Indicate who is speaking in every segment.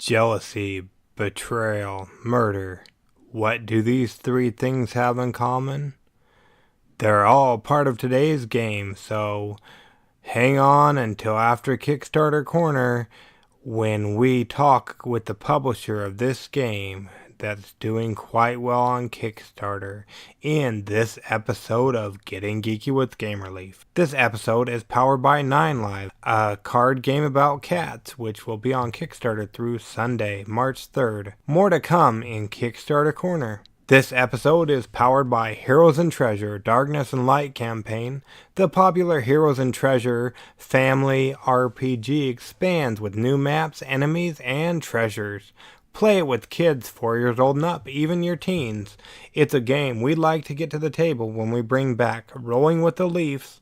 Speaker 1: jealousy, betrayal, murder. What do these three things have in common? They're all part of today's game, so hang on until after Kickstarter Corner when we talk with the publisher of this game that's doing quite well on Kickstarter in this episode of Getting Geeky with Game Relief. This episode is powered by 9Lives, a card game about cats, which will be on Kickstarter through Sunday, March 3rd. More to come in Kickstarter Corner. This episode is powered by Heroes and Treasure Darkness and Light campaign. The popular Heroes and Treasure family RPG expands with new maps, enemies, and treasures. Play it with kids 4 years old and up, even your teens. It's a game we'd like to get to the table when we bring back Rolling with the Leafs.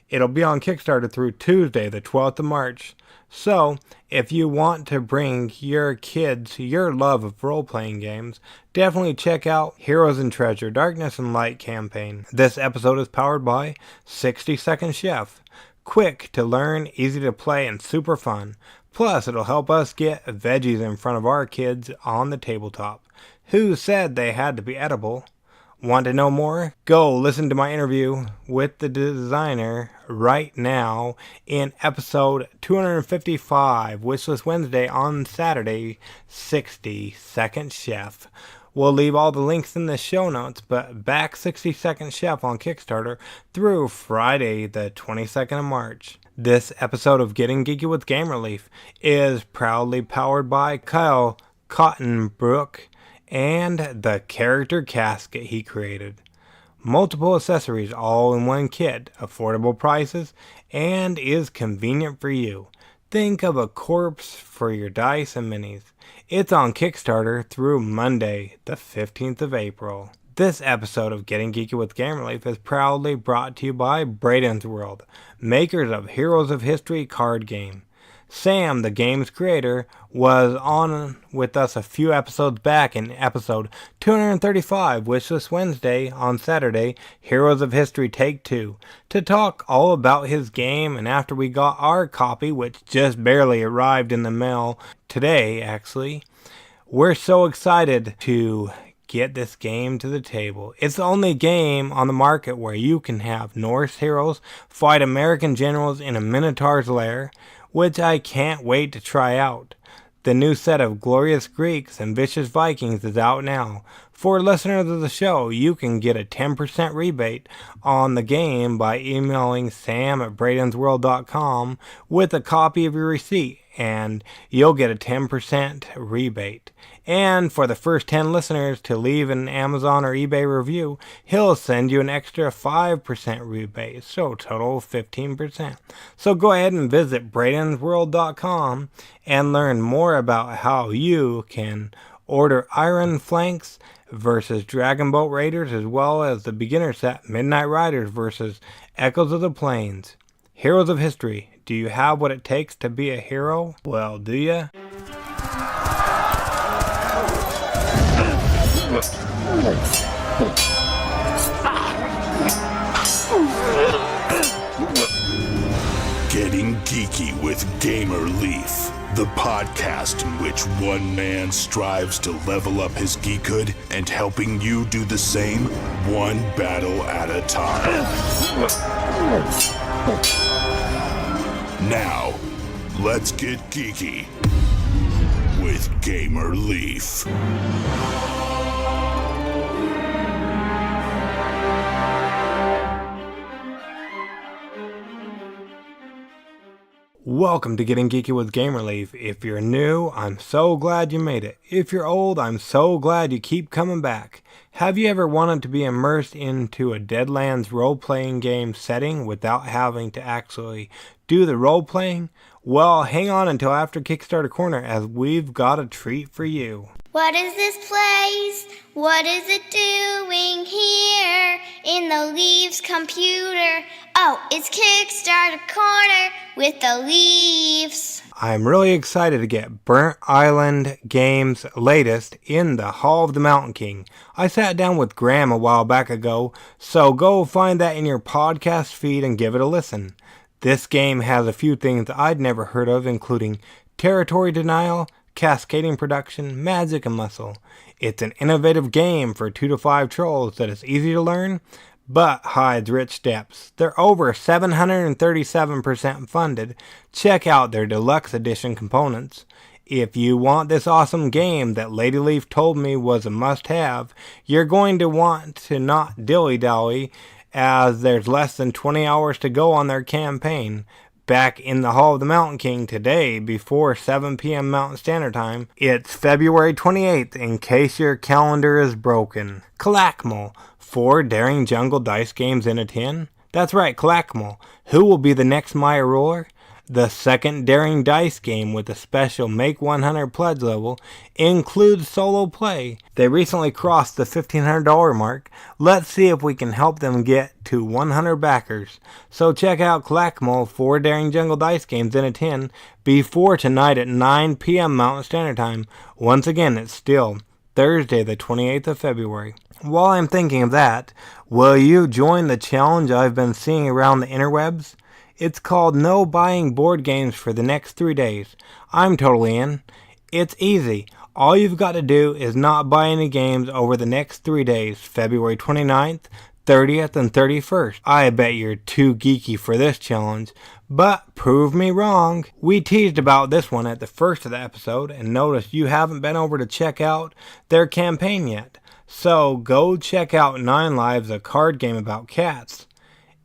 Speaker 1: It'll be on Kickstarter through Tuesday, the 12th of March. So, if you want to bring your kids your love of role-playing games, definitely check out Heroes and Treasure Darkness and Light campaign. This episode is powered by 60 Second Chef. Quick to learn, easy to play, and super fun. Plus, it'll help us get veggies in front of our kids on the tabletop. Who said they had to be edible? Want to know more? Go listen to my interview with the designer right now in episode 255, Wishlist Wednesday on Saturday, 60 Second Chef. We'll leave all the links in the show notes, but back 60 Second Chef on Kickstarter through Friday, the 22nd of March. This episode of Getting Geeky with Game Relief is proudly powered by Kyle Cottonbrook and the Character Casket he created. Multiple accessories all in one kit, affordable prices, and is convenient for you. Think of a corpse for your dice and minis. It's on Kickstarter through Monday, the 15th of April. This episode of Getting Geeky with Game Relief is proudly brought to you by Braden's World, makers of Heroes of History card game. Sam, the game's creator, was on with us a few episodes back in episode 235, Wishlist Wednesday on Saturday, Heroes of History Take 2, to talk all about his game. And after we got our copy, which just barely arrived in the mail today actually, we're so excited to get this game to the table. It's the only game on the market where you can have Norse heroes fight American generals in a Minotaur's lair, which I can't wait to try out. The new set of Glorious Greeks and Vicious Vikings is out now. For listeners of the show, you can get a 10% rebate on the game by emailing sam@bradensworld.com with a copy of your receipt, and you'll get a 10% rebate. And for the first 10 listeners to leave an Amazon or eBay review, he'll send you an extra 5% rebate, so total 15%. So go ahead and visit bradensworld.com and learn more about how you can order Iron Flanks versus Dragon Boat Raiders, as well as the beginner set Midnight Riders versus Echoes of the Plains. Heroes of History. Do you have what it takes to be a hero? Well, do ya?
Speaker 2: Getting Geeky with Gamer Leaf, the podcast in which one man strives to level up his geekhood and helping you do the same, one battle at a time. Now, let's get geeky with Gamer Leaf.
Speaker 1: Welcome to Getting Geeky with Game Relief. If you're new, I'm so glad you made it. If you're old, I'm so glad you keep coming back. Have you ever wanted to be immersed into a Deadlands role-playing game setting without having to actually do the role-playing? Well, hang on until after Kickstarter Corner, as we've got a treat for you.
Speaker 3: What is this place? What is it doing here in the Leaves computer? Oh, it's Kickstarter Corner with the Leaves.
Speaker 1: I'm really excited to get Burnt Island Games' latest in the Hall of the Mountain King. I sat down with Graham a while back ago, so go find that in your podcast feed and give it a listen. This game has a few things I'd never heard of, including territory denial, cascading production, magic, and muscle. It's an innovative game for 2 to 5 trolls that is easy to learn, but hides rich depths. They're over 737% funded. Check out their deluxe edition components. If you want this awesome game that Lady Leaf told me was a must-have, you're going to want to not dilly-dally, as there's less than 20 hours to go on their campaign. Back in the Hall of the Mountain King today before 7 p.m. Mountain Standard Time. It's February 28th in case your calendar is broken. Calakmul, 4 daring jungle dice games in a tin? That's right, Calakmul. Who will be the next Maya ruler? The second daring dice game with a special Make 100 pledge level includes solo play. They recently crossed the $1,500 mark. Let's see if we can help them get to 100 backers. So check out Calakmul 4 daring jungle dice games in a tin before tonight at 9 p.m. Mountain Standard Time. Once again, it's still Thursday the 28th of February. While I'm thinking of that, will you join the challenge I've been seeing around the interwebs? It's called No Buying Board Games for the next 3 days. I'm totally in. It's easy. All you've got to do is not buy any games over the next 3 days, February 29th, 30th, and 31st. I bet you're too geeky for this challenge, but prove me wrong. We teased about this one at the first of the episode and noticed you haven't been over to check out their campaign yet. So go check out 9 Lives, a card game about cats.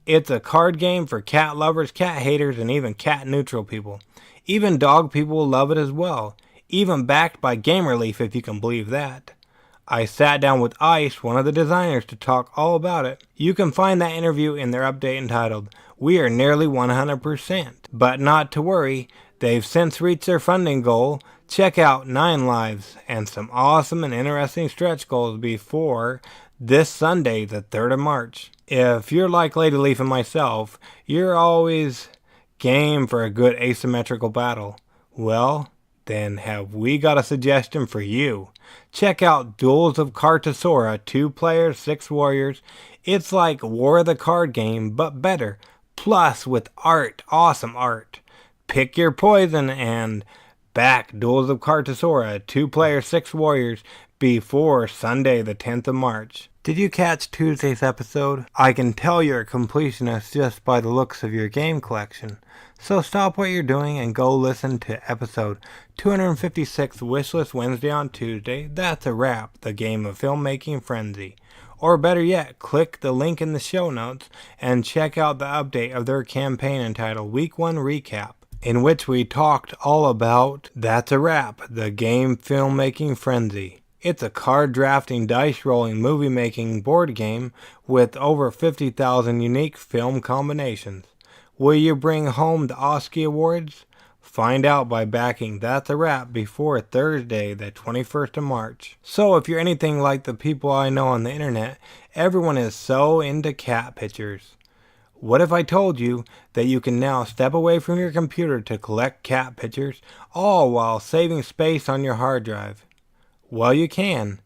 Speaker 1: It's a card game for cat lovers, cat haters, and even cat neutral people. Even dog people will love it as well. Even backed by Gamerleaf, if you can believe that. I sat down with Ice, one of the designers, to talk all about it. You can find that interview in their update entitled, We Are Nearly 100%. But not to worry, they've since reached their funding goal. Check out 9 Lives and some awesome and interesting stretch goals before this Sunday, the 3rd of March. If you're like Lady Leaf and myself, you're always game for a good asymmetrical battle. Well, then have we got a suggestion for you. Check out Duels of Cartisora, 2 players, 6 warriors. It's like War of the Card Game, but better. Plus with art, awesome art. Pick your poison and back Duels of Cartisora, 2 players, 6 warriors, before Sunday the 10th of March. Did you catch Tuesday's episode? I can tell you're a completionist just by the looks of your game collection. So stop what you're doing and go listen to episode 256 Wishlist Wednesday on Tuesday. That's a wrap, the game of filmmaking frenzy. Or better yet, click the link in the show notes and check out the update of their campaign entitled Week 1 Recap, in which we talked all about That's a Wrap, the game filmmaking frenzy. It's a card drafting, dice rolling, movie making board game with over 50,000 unique film combinations. Will you bring home the Oski Awards? Find out by backing That's a Wrap before Thursday the 21st of March. So if you're anything like the people I know on the internet, everyone is so into cat pictures. What if I told you that you can now step away from your computer to collect cat pictures, all while saving space on your hard drive? Well, you can,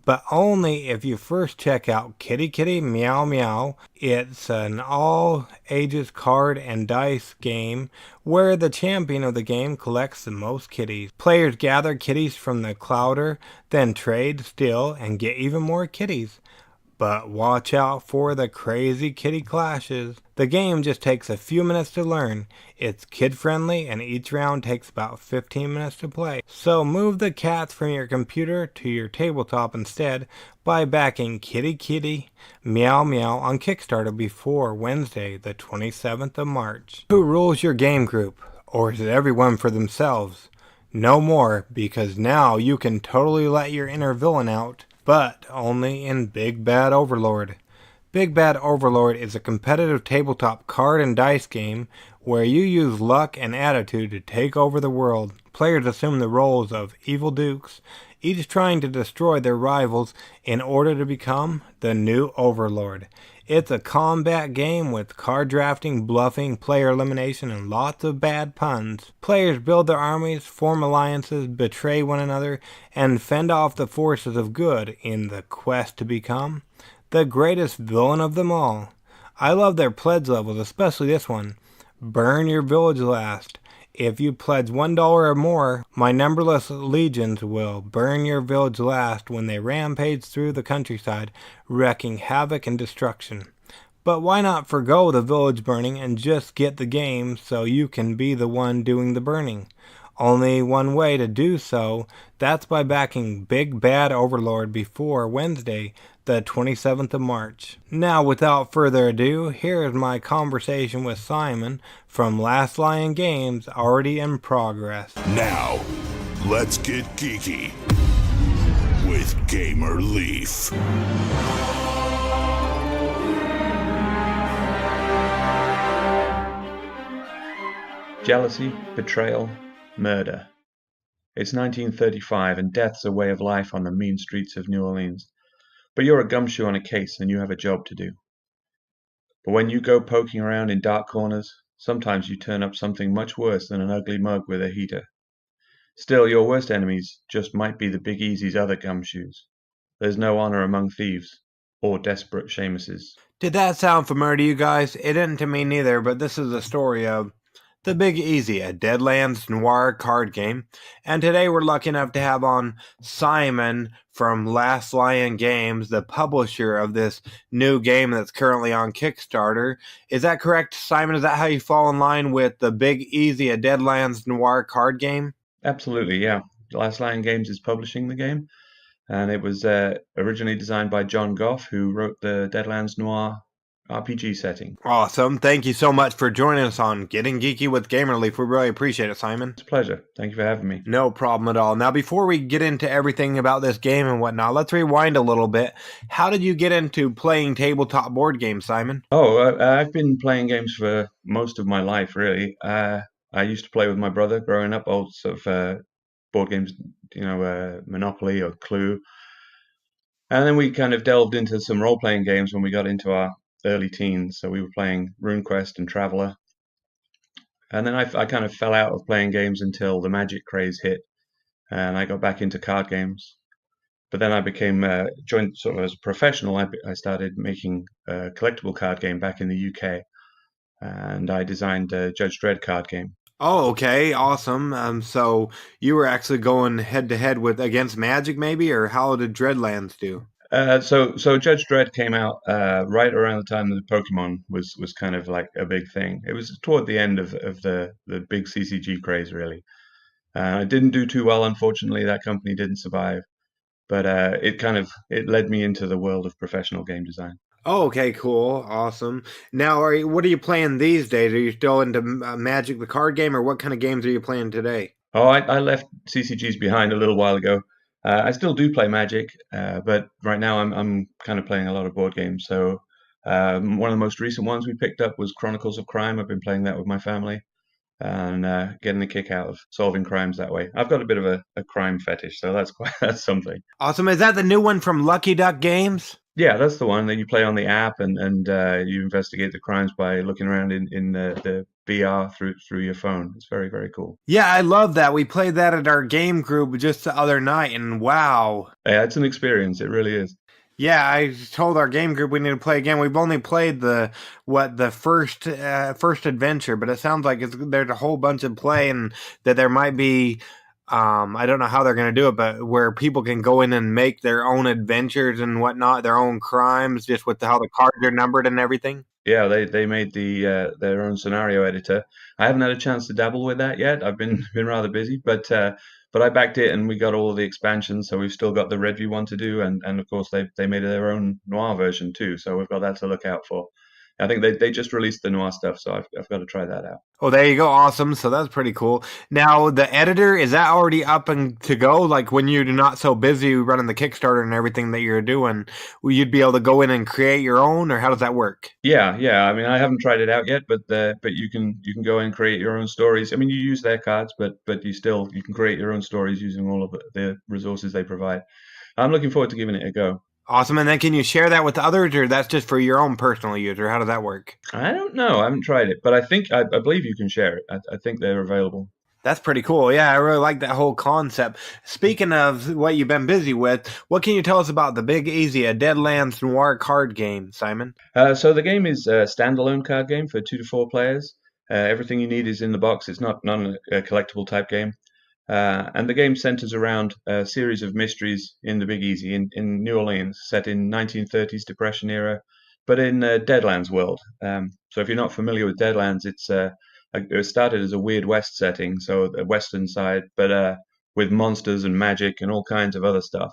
Speaker 1: but only if you first check out Kitty Kitty Meow Meow. It's an all-ages card and dice game where the champion of the game collects the most kitties. Players gather kitties from the clouder, then trade, steal, and get even more kitties. But watch out for the crazy kitty clashes. The game just takes a few minutes to learn. It's kid-friendly and each round takes about 15 minutes to play. So move the cats from your computer to your tabletop instead by backing Kitty Kitty Meow Meow on Kickstarter before Wednesday the 27th of March. Who rules your game group? Or is it everyone for themselves? No more, because now you can totally let your inner villain out. But only in Big Bad Overlord. Big Bad Overlord is a competitive tabletop card and dice game where you use luck and attitude to take over the world. Players assume the roles of evil dukes, each trying to destroy their rivals in order to become the new Overlord. It's a combat game with card drafting, bluffing, player elimination, and lots of bad puns. Players build their armies, form alliances, betray one another, and fend off the forces of good in the quest to become the greatest villain of them all. I love their pledge levels, especially this one. Burn your village last. If you pledge $1 or more, my numberless legions will burn your village last when they rampage through the countryside, wreaking havoc and destruction. But why not forgo the village burning and just get the game so you can be the one doing the burning? Only one way to do so, that's by backing Big Bad Overlord before Wednesday, the 27th of March. Now, without further ado, here is my conversation with Simon from Last Lion Games, already in progress.
Speaker 2: Now, let's get geeky with Gamer Leaf.
Speaker 4: Jealousy, betrayal, murder. It's 1935 and death's a way of life on the mean streets of New Orleans. But you're a gumshoe on a case and you have a job to do. But when you go poking around in dark corners, sometimes you turn up something much worse than an ugly mug with a heater. Still, your worst enemies just might be the Big Easy's other gumshoes. There's no honor among thieves or desperate Seamuses.
Speaker 1: Did that sound familiar to you guys? It didn't to me neither, but this is the story of The Big Easy, a Deadlands Noir Card Game. And today we're lucky enough to have on Simon from Last Lion Games, the publisher of this new game that's currently on Kickstarter. Is that correct, Simon? Is that how you fall in line with The Big Easy, a Deadlands Noir Card Game?
Speaker 4: Absolutely, yeah. Last Lion Games is publishing the game, and it was originally designed by John Goff, who wrote the Deadlands Noir RPG setting.
Speaker 1: Awesome. Thank you so much for joining us on Getting Geeky with Gamerleaf. We really appreciate it, Simon.
Speaker 4: It's a pleasure. Thank you for having me.
Speaker 1: No problem at all. Now, before we get into everything about this game and whatnot, let's rewind a little bit. How did you get into playing tabletop board games, Simon?
Speaker 4: I've been playing games for most of my life, really. I used to play with my brother growing up, old sort of board games, Monopoly or Clue. And then we kind of delved into some role-playing games when we got into our early teens. So we were playing RuneQuest and Traveller. And then I kind of fell out of playing games until the Magic craze hit. And I got back into card games. But then I became, joined sort of as a professional. I started making a collectible card game back in the UK. And I designed a Judge Dredd card game.
Speaker 1: Oh, okay. Awesome. So you were actually going head-to-head against Magic, maybe? Or how did Dreadlands do?
Speaker 4: So Judge Dredd came out right around the time that Pokemon was kind of like a big thing. It was toward the end of the big CCG craze, really. It didn't do too well, unfortunately. That company didn't survive, but it led me into the world of professional game design.
Speaker 1: Oh, okay, cool, awesome. Now, what are you playing these days? Are you still into Magic the card game, or what kind of games are you playing today?
Speaker 4: Oh, I left CCGs behind a little while ago. I still do play Magic, but right now I'm kind of playing a lot of board games. So one of the most recent ones we picked up was Chronicles of Crime. I've been playing that with my family and getting a kick out of solving crimes that way. I've got a bit of a crime fetish, so that's something.
Speaker 1: Awesome. Is that the new one from Lucky Duck Games?
Speaker 4: Yeah, that's the one that you play on the app, and you investigate the crimes by looking around in the VR through your phone. It's very, very cool.
Speaker 1: Yeah, I love that. We played that at our game group just the other night, and wow.
Speaker 4: Yeah, it's an experience. It really is.
Speaker 1: Yeah, I told our game group we need to play again. We've only played the first adventure, but it sounds like there's a whole bunch of play, and that there might be. I don't know how they're going to do it, but where people can go in and make their own adventures and whatnot, their own crimes, just with how the cards are numbered and everything.
Speaker 4: Yeah, they made their own scenario editor. I haven't had a chance to dabble with that yet. I've been rather busy, but I backed it and we got all of the expansions, so we've still got the Redview one to do, and of course they made their own Noir version too, so we've got that to look out for. I think they just released the Noir stuff, so I've got to try that out.
Speaker 1: Oh, there you go. Awesome. So that's pretty cool. Now, the editor, is that already up and to go? Like when you're not so busy running the Kickstarter and everything that you're doing, will you be able to go in and create your own, or how does that work?
Speaker 4: Yeah. I mean, I haven't tried it out yet, but you can go in and create your own stories. I mean, you use their cards, but you can create your own stories using all of the resources they provide. I'm looking forward to giving it a go.
Speaker 1: Awesome. And then can you share that with others, or that's just for your own personal use, or how does that work?
Speaker 4: I don't know. I haven't tried it, but I believe you can share it. I think they're available.
Speaker 1: That's pretty cool. Yeah, I really like that whole concept. Speaking of what you've been busy with, what can you tell us about The Big Easy, a Deadlands Noir Card Game, Simon?
Speaker 4: So the game is a standalone card game for 2 to 4 players. Everything you need is in the box. It's not a collectible type game. And the game centers around a series of mysteries in the Big Easy in New Orleans, set in 1930s Depression era, but in Deadlands world. So if you're not familiar with Deadlands, it started as a Weird West setting, so the western side, but with monsters and magic and all kinds of other stuff.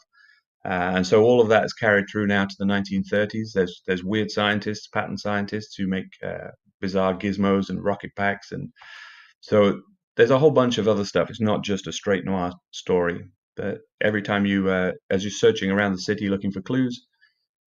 Speaker 4: And so all of that is carried through now to the 1930s. There's weird scientists, pattern scientists who make bizarre gizmos and rocket packs, and so there's a whole bunch of other stuff. It's not just a straight noir story. But every time as you're searching around the city looking for clues,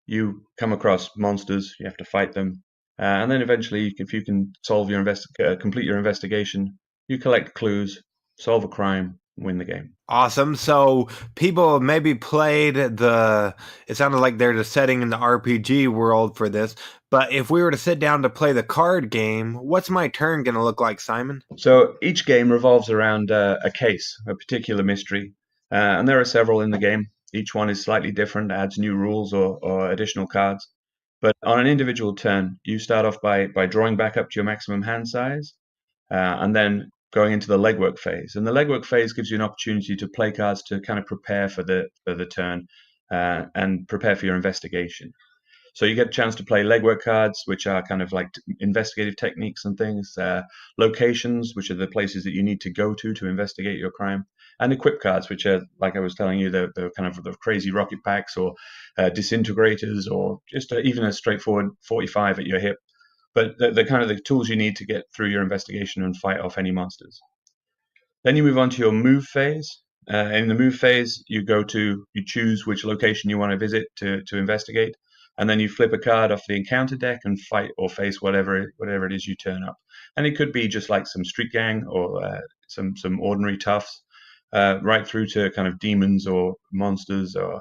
Speaker 4: you come across monsters. You have to fight them, and then eventually, if you can complete your investigation, you collect clues, solve a crime, win the game.
Speaker 1: Awesome. So people maybe played it sounded like there's a setting in the RPG world for this, but if we were to sit down to play the card game, what's my turn going to look like, Simon?
Speaker 4: So each game revolves around a case, a particular mystery, and there are several in the game. Each one is slightly different, adds new rules or additional cards. But on an individual turn, you start off by drawing back up to your maximum hand size, and then going into the legwork phase. And the legwork phase gives you an opportunity to play cards to kind of prepare for the turn and prepare for your investigation. So you get a chance to play legwork cards, which are kind of like investigative techniques and things, locations, which are the places that you need to go to investigate your crime, and equip cards, which are, like I was telling you, the kind of the crazy rocket packs or disintegrators or just even a straightforward 45 at your hip. But the kind of the tools you need to get through your investigation and fight off any monsters. Then you move on to your move phase. In the move phase, you choose which location you want to visit to investigate, and then you flip a card off the encounter deck and fight or face whatever it is you turn up. And it could be just like some street gang or some ordinary toughs, right through to kind of demons or monsters or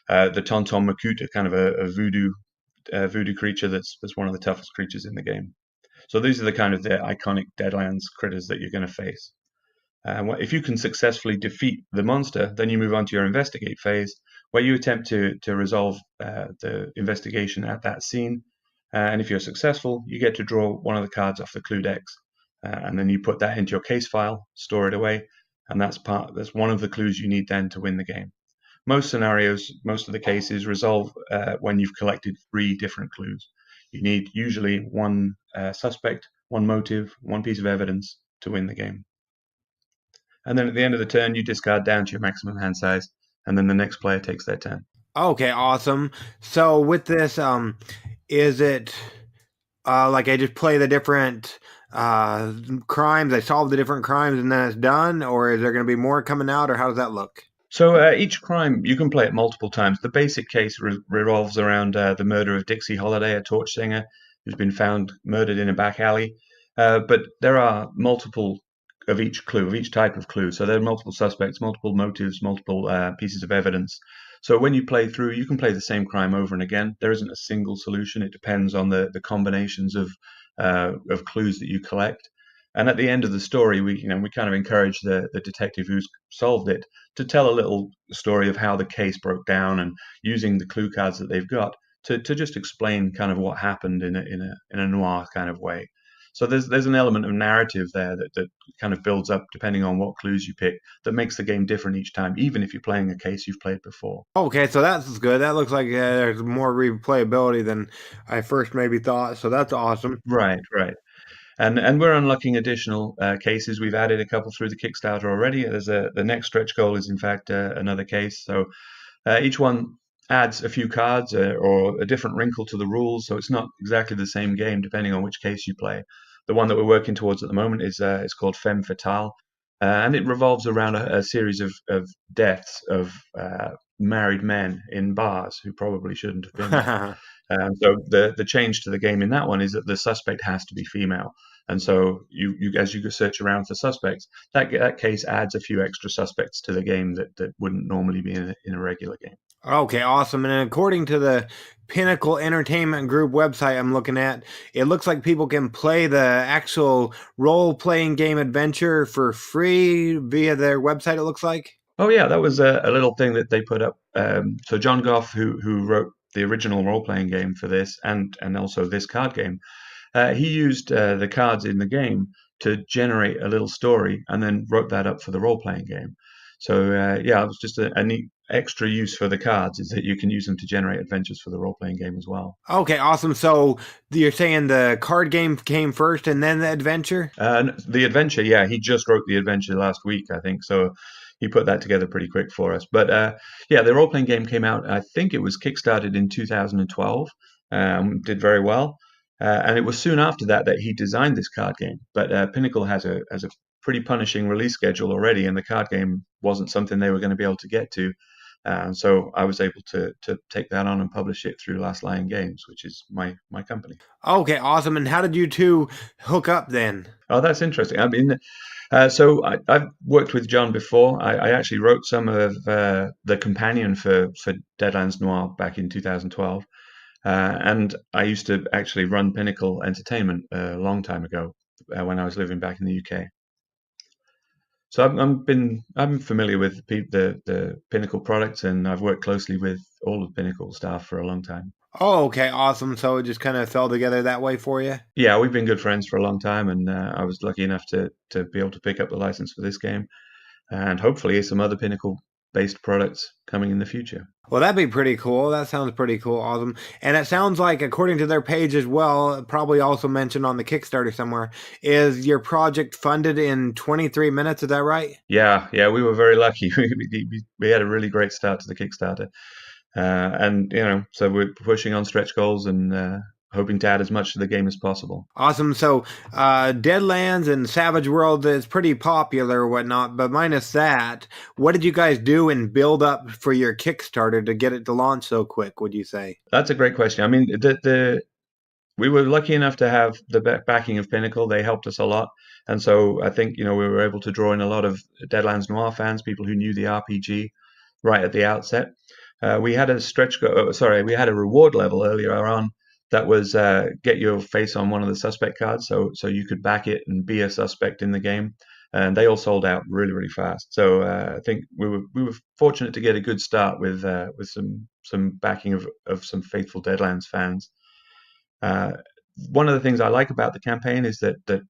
Speaker 4: the Tonton Makut, kind of a voodoo creature that's one of the toughest creatures in the game. So these are the kind of the iconic Deadlands critters that you're going to face. If you can successfully defeat the monster, then you move on to your investigate phase, where you attempt to resolve the investigation at that scene. And if you're successful, you get to draw one of the cards off the clue decks, and then you put that into your case file, store it away, and that's one of the clues you need then to win the game. Most scenarios, most of the cases resolve when you've collected 3 different clues. You need usually one suspect, one motive, one piece of evidence to win the game. And then at the end of the turn, you discard down to your maximum hand size, and then the next player takes their turn.
Speaker 1: Okay, awesome. So with this, is it like I just play the different crimes, I solve the different crimes, and then it's done? Or is there going to be more coming out, or how does that look?
Speaker 4: So each crime, you can play it multiple times. The basic case revolves around the murder of Dixie Holiday, a torch singer who's been found murdered in a back alley. But there are multiple of each clue, of each type of clue. So there are multiple suspects, multiple motives, multiple pieces of evidence. So when you play through, you can play the same crime over and again. There isn't a single solution. It depends on the combinations of clues that you collect. And at the end of the story, we kind of encourage the detective who's solved it to tell a little story of how the case broke down, and using the clue cards that they've got to just explain kind of what happened in a noir kind of way. So there's an element of narrative there that kind of builds up depending on what clues you pick, that makes the game different each time, even if you're playing a case you've played before.
Speaker 1: Okay, so that's good. That looks like there's more replayability than I first maybe thought. So that's awesome.
Speaker 4: Right. And we're unlocking additional cases. We've added a couple through the Kickstarter already. The next stretch goal is in fact another case. So each one adds a few cards or a different wrinkle to the rules. So it's not exactly the same game depending on which case you play. The one that we're working towards at the moment is called Femme Fatale, and it revolves around a series of deaths of married men in bars who probably shouldn't have been there. So the change to the game in that one is that the suspect has to be female, and so you as you search around for suspects, that case adds a few extra suspects to the game that wouldn't normally be in a regular game.
Speaker 1: Okay, awesome. And according to the Pinnacle Entertainment Group website I'm looking at, it looks like people can play the actual role-playing game adventure for free via their website, it looks like.
Speaker 4: Oh yeah, that was a little thing that they put up. So John Goff, who wrote the original role-playing game for this and also this card game, He used the cards in the game to generate a little story and then wrote that up for the role-playing game. So yeah, it was just a neat extra use for the cards, is that you can use them to generate adventures for the role-playing game as well.
Speaker 1: Okay, awesome. So you're saying the card game came first and then the adventure?
Speaker 4: The adventure, yeah, he just wrote the adventure last week, I think. So he put that together pretty quick for us. But yeah, the role-playing game came out, I think it was kickstarted in 2012, did very well. And it was soon after that that he designed this card game. But Pinnacle has a pretty punishing release schedule already, and the card game wasn't something they were going to be able to get to. So I was able to take that on and publish it through Last Lion Games, which is my company.
Speaker 1: Okay, awesome. And how did you two hook up then?
Speaker 4: Oh, that's interesting. I mean, so I've worked with John before. I actually wrote some of the companion for Deadlands Noir back in 2012. And I used to actually run Pinnacle Entertainment a long time ago when I was living back in the UK. So I'm familiar with the Pinnacle products, and I've worked closely with all of Pinnacle staff for a long time.
Speaker 1: Oh, okay, awesome. So it just kind of fell together that way for you?
Speaker 4: Yeah, we've been good friends for a long time, and I was lucky enough to be able to pick up the license for this game, and hopefully some other Pinnacle-based products coming in the future.
Speaker 1: Well, that'd be pretty cool. That sounds pretty cool. Awesome. And it sounds like, according to their page as well, probably also mentioned on the Kickstarter somewhere, is your project funded in 23 minutes. Is that right?
Speaker 4: Yeah, we were very lucky. We had a really great start to the Kickstarter. And, so we're pushing on stretch goals and hoping to add as much to the game as possible.
Speaker 1: Awesome. So Deadlands and Savage World is pretty popular or whatnot, but minus that, what did you guys do and build up for your Kickstarter to get it to launch so quick, would you say?
Speaker 4: That's a great question. I mean, we were lucky enough to have the backing of Pinnacle. They helped us a lot. And so I think, we were able to draw in a lot of Deadlands Noir fans, people who knew the RPG right at the outset. We had we had a reward level earlier on that was get your face on one of the suspect cards, so you could back it and be a suspect in the game, and they all sold out really, really fast. So I think we were fortunate to get a good start with some backing of some faithful Deadlands fans. One of the things I like about the campaign is that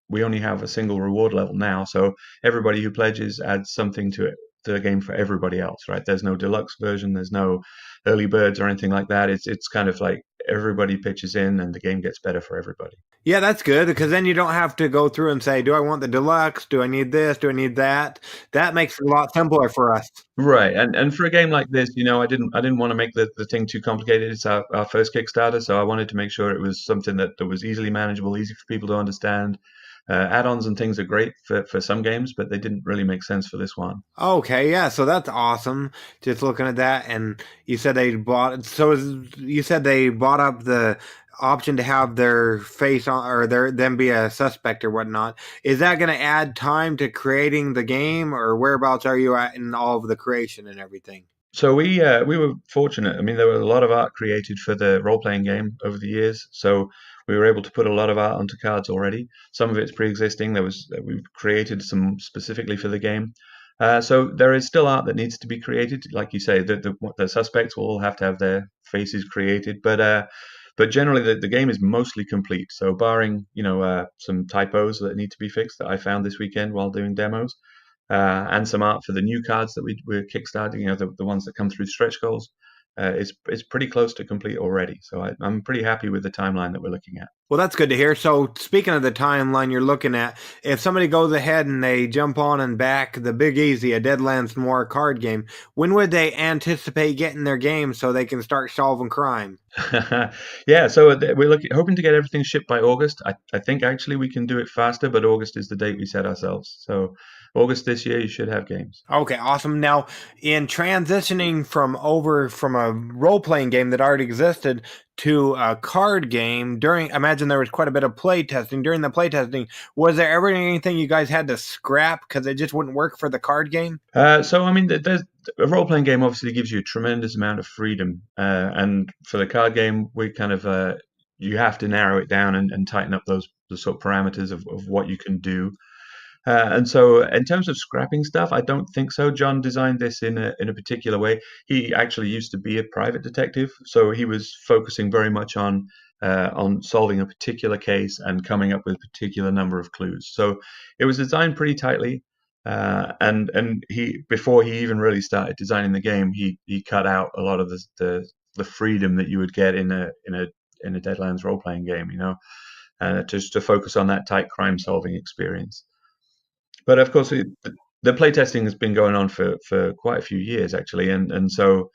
Speaker 4: we only have a single reward level now, so everybody who pledges adds something to the game for everybody else, right? There's no deluxe version, there's no early birds or anything like that. It's kind of like everybody pitches in and the game gets better for everybody.
Speaker 1: Yeah, that's good, because then you don't have to go through and say, do I want the deluxe? Do I need this? Do I need that? That makes it a lot simpler for us.
Speaker 4: Right. And for a game like this, I didn't want to make the thing too complicated. It's our first Kickstarter, so I wanted to make sure it was something that was easily manageable, easy for people to understand. Add-ons and things are great for some games, but they didn't really make sense for this one.
Speaker 1: Okay, yeah, so that's awesome. Just looking at that, and you said they bought up the option to have their face on, or them be a suspect or whatnot. Is that going to add time to creating the game, or whereabouts are you at in all of the creation and everything?
Speaker 4: So we were fortunate. I mean, there was a lot of art created for the role-playing game over the years, so we were able to put a lot of art onto cards already. Some of it's pre-existing. We've created some specifically for the game. So there is still art that needs to be created. Like you say, the suspects will all have to have their faces created, but generally the game is mostly complete. So barring some typos that need to be fixed that I found this weekend while doing demos, and some art for the new cards that we're kickstarting, the ones that come through stretch goals. It's pretty close to complete already. So I'm pretty happy with the timeline that we're looking at.
Speaker 1: Well, that's good to hear. So speaking of the timeline you're looking at, if somebody goes ahead and they jump on and back the Big Easy, a Deadlands Noir card game, when would they anticipate getting their game so they can start solving crime?
Speaker 4: Yeah, so we're hoping to get everything shipped by August. I think actually we can do it faster, but August is the date we set ourselves. So August this year, you should have games.
Speaker 1: Okay, awesome. Now, in transitioning from a role-playing game that already existed to a card game, I imagine there was quite a bit of play testing. During the play testing, was there ever anything you guys had to scrap because it just wouldn't work for the card game?
Speaker 4: So, I mean, there's a role-playing game obviously gives you a tremendous amount of freedom. And for the card game, we kind of, you have to narrow it down and tighten up the sort of parameters of what you can do. And so in terms of scrapping stuff, I don't think so. John designed this in a particular way. He actually used to be a private detective, so he was focusing very much on on solving a particular case and coming up with a particular number of clues. So it was designed pretty tightly. And he, before he even really started designing the game, he cut out a lot of the freedom that you would get in a Deadlands role playing game, just to focus on that tight crime solving experience. But of course, the playtesting has been going on for quite a few years actually, and so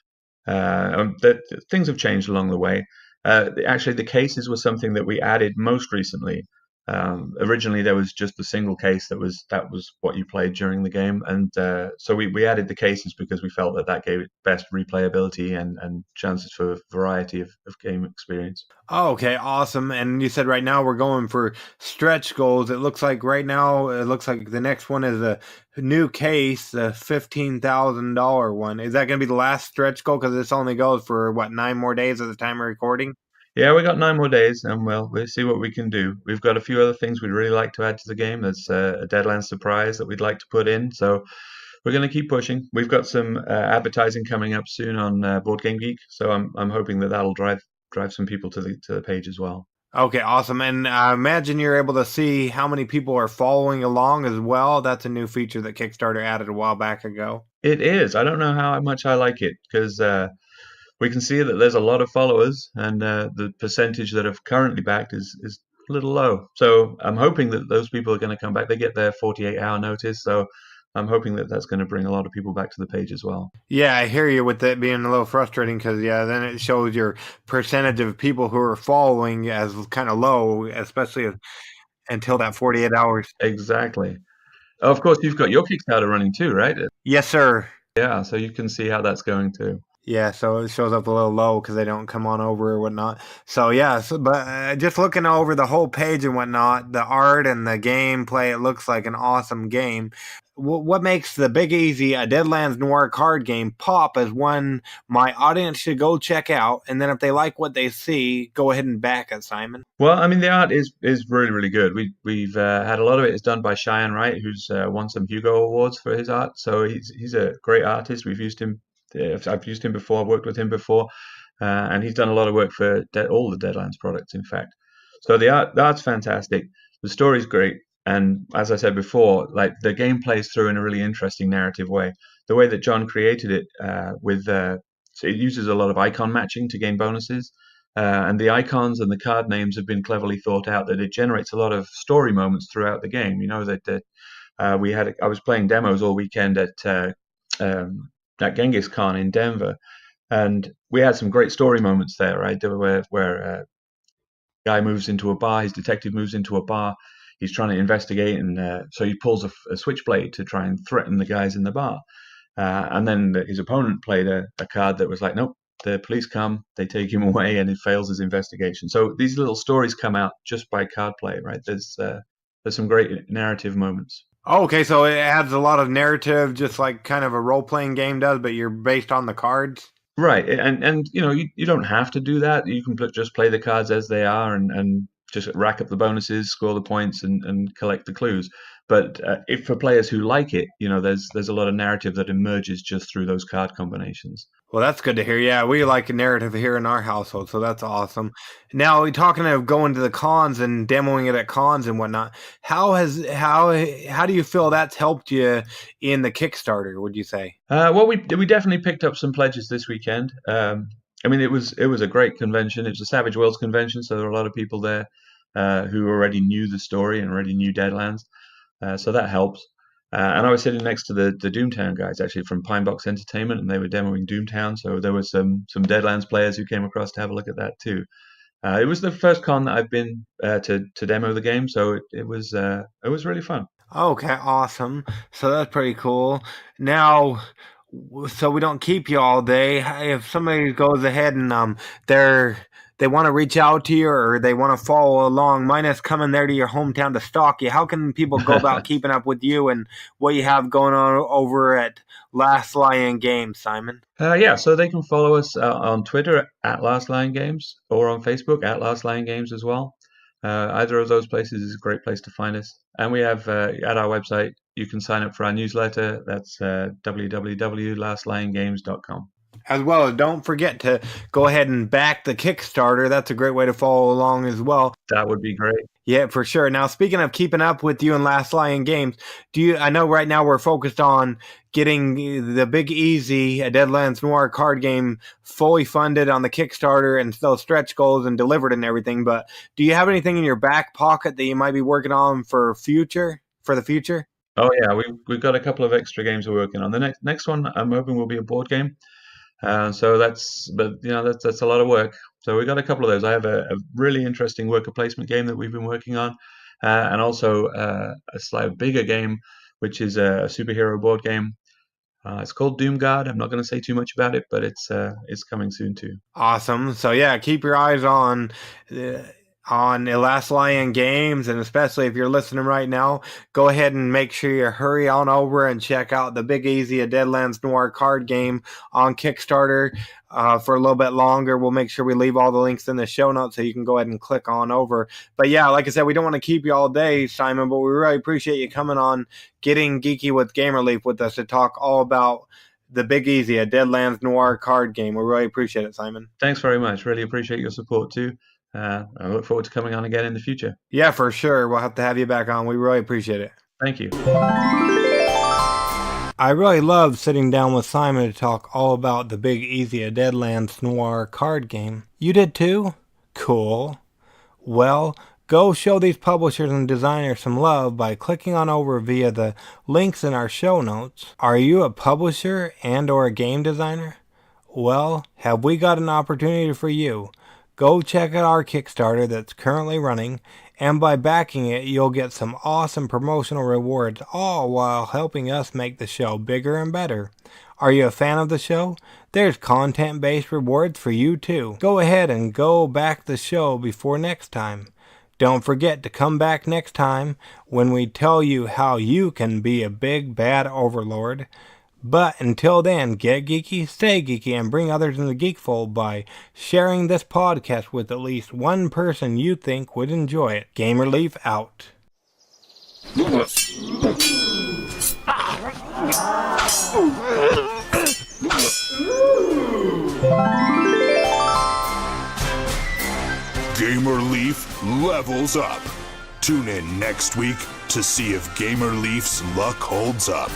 Speaker 4: things have changed along the way. Actually, the cases were something that we added most recently. Originally, there was just a single case that was what you played during the game, and so we added the cases because we felt that gave it best replayability and chances for variety of game experience.
Speaker 1: Oh, okay, awesome. And you said right now we're going for stretch goals. It looks like right now, the next one is a new case, the $15,000 one. Is that going to be the last stretch goal? Because this only goes for, 9 more days at the time of recording?
Speaker 4: Yeah, we got 9 more days, and we'll see what we can do. We've got a few other things we'd really like to add to the game. There's a Deadlands surprise that we'd like to put in, so we're going to keep pushing. We've got some advertising coming up soon on Board Game Geek, so I'm hoping that'll drive some people to the page as well.
Speaker 1: Okay, awesome. And I imagine you're able to see how many people are following along as well. That's a new feature that Kickstarter added a while back ago.
Speaker 4: It is. I don't know how much I like it because we can see that there's a lot of followers, and the percentage that have currently backed is a little low. So I'm hoping that those people are going to come back. They get their 48-hour notice, so I'm hoping that that's going to bring a lot of people back to the page as well.
Speaker 1: Yeah, I hear you with it being a little frustrating because, then it shows your percentage of people who are following as kind of low, especially until that 48 hours.
Speaker 4: Exactly. Of course, you've got your Kickstarter running too, right?
Speaker 1: Yes, sir.
Speaker 4: Yeah, so you can see how that's going too.
Speaker 1: Yeah, so it shows up a little low because they don't come on over or whatnot. So yeah, but just looking over the whole page and whatnot, the art and the gameplay, it looks like an awesome game. What makes the Big Easy, a Deadlands Noir Card Game, pop as one my audience should go check out? And then if they like what they see, go ahead and back it, Simon.
Speaker 4: Well, I mean, the art is really, really good. We've had a lot of it is done by Cheyenne Wright, who's won some Hugo Awards for his art. So he's a great artist. We've used him. I've used him before. I've worked with him before, and he's done a lot of work for all the Deadlands products, in fact. So the art's fantastic. The story's great. And as I said before, like the game plays through in a really interesting narrative way. The way that John created it so it uses a lot of icon matching to gain bonuses. And the icons and the card names have been cleverly thought out that it generates a lot of story moments throughout the game. I was playing demos all weekend at Genghis Khan in Denver, and we had some great story moments there, right? Where guy moves into a bar, his detective moves into a bar. He's trying to investigate, and so he pulls a switchblade to try and threaten the guys in the bar. And then his opponent played a card that was like, nope, the police come, they take him away, and he fails his investigation. So these little stories come out just by card play, right? There's some great narrative moments.
Speaker 1: Oh, okay, so it adds a lot of narrative, just like kind of a role-playing game does, but you're based on the cards?
Speaker 4: Right, and you don't have to do that. You can just play the cards as they are and just rack up the bonuses, score the points, and collect the clues. But if for players who like it, there's a lot of narrative that emerges just through those card combinations.
Speaker 1: Well, that's good to hear. Yeah, we like a narrative here in our household, so that's awesome. Now, we're talking of going to the cons and demoing it at cons and whatnot. How do you feel that's helped you in the Kickstarter, would you say?
Speaker 4: Well, we definitely picked up some pledges this weekend. I mean, it was a great convention. It was a Savage Worlds convention, so there were a lot of people there who already knew the story and already knew Deadlands. So that helps. And I was sitting next to the Doomtown guys, actually, from Pinebox Entertainment, and they were demoing Doomtown. So there were some Deadlands players who came across to have a look at that too. It was the first con that I've been to demo the game, so it was really fun.
Speaker 1: Okay, awesome. So that's pretty cool. Now, so we don't keep you all day. If somebody goes ahead and they want to reach out to you or they want to follow along, minus coming there to your hometown to stalk you, how can people go about keeping up with you and what you have going on over at Last Lion Games, Simon?
Speaker 4: Yeah, so they can follow us on Twitter at Last Lion Games or on Facebook at Last Lion Games as well. Either of those places is a great place to find us. And we have at our website, you can sign up for our newsletter. That's www.lastliongames.com.
Speaker 1: As well as don't forget to go ahead and back the Kickstarter. That's a great way to follow along as well.
Speaker 4: That would be great.
Speaker 1: Yeah, for sure. Now, speaking of keeping up with you and Last Lion Games, I know right now we're focused on getting the Big Easy, a Deadlands Noir card game, fully funded on the Kickstarter and still stretch goals and delivered and everything. But do you have anything in your back pocket that you might be working on for the future?
Speaker 4: Oh yeah, we've got a couple of extra games we're working on. The next one I'm hoping will be a board game. So that's a lot of work. So we got a couple of those. I have a really interesting worker placement game that we've been working on, and also a slightly bigger game, which is a superhero board game. It's called Doomguard. I'm not going to say too much about it, but it's coming soon too.
Speaker 1: Awesome. So yeah, keep your eyes on Last Lion Games, and especially if you're listening right now, go ahead and make sure you hurry on over and check out the Big Easy, a Deadlands Noir card game on Kickstarter for a little bit longer. We'll make sure we leave all the links in the show notes so you can go ahead and click on over. But yeah, like I said, we don't want to keep you all day, Simon, but we really appreciate you coming on Getting Geeky with Gamerleaf with us to talk all about the Big Easy, a Deadlands Noir card game. We really appreciate it, Simon.
Speaker 4: Thanks very much. Really appreciate your support too. I look forward to coming on again in the future.
Speaker 1: Yeah, for sure. We'll have to have you back on. We really appreciate it.
Speaker 4: Thank you.
Speaker 1: I really loved sitting down with Simon to talk all about the Big Easy, a Deadlands Noir card game. You did too? Cool. Well, go show these publishers and designers some love by clicking on over via the links in our show notes. Are you a publisher and or a game designer? Well, have we got an opportunity for you? Go check out our Kickstarter that's currently running, and by backing it, you'll get some awesome promotional rewards, all while helping us make the show bigger and better. Are you a fan of the show? There's content-based rewards for you too. Go ahead and go back the show before next time. Don't forget to come back next time when we tell you how you can be a big bad overlord. But until then, get geeky, stay geeky, and bring others in the geekfold by sharing this podcast with at least one person you think would enjoy it. Gamerleaf out.
Speaker 2: Gamerleaf levels up. Tune in next week to see if Gamerleaf's luck holds up.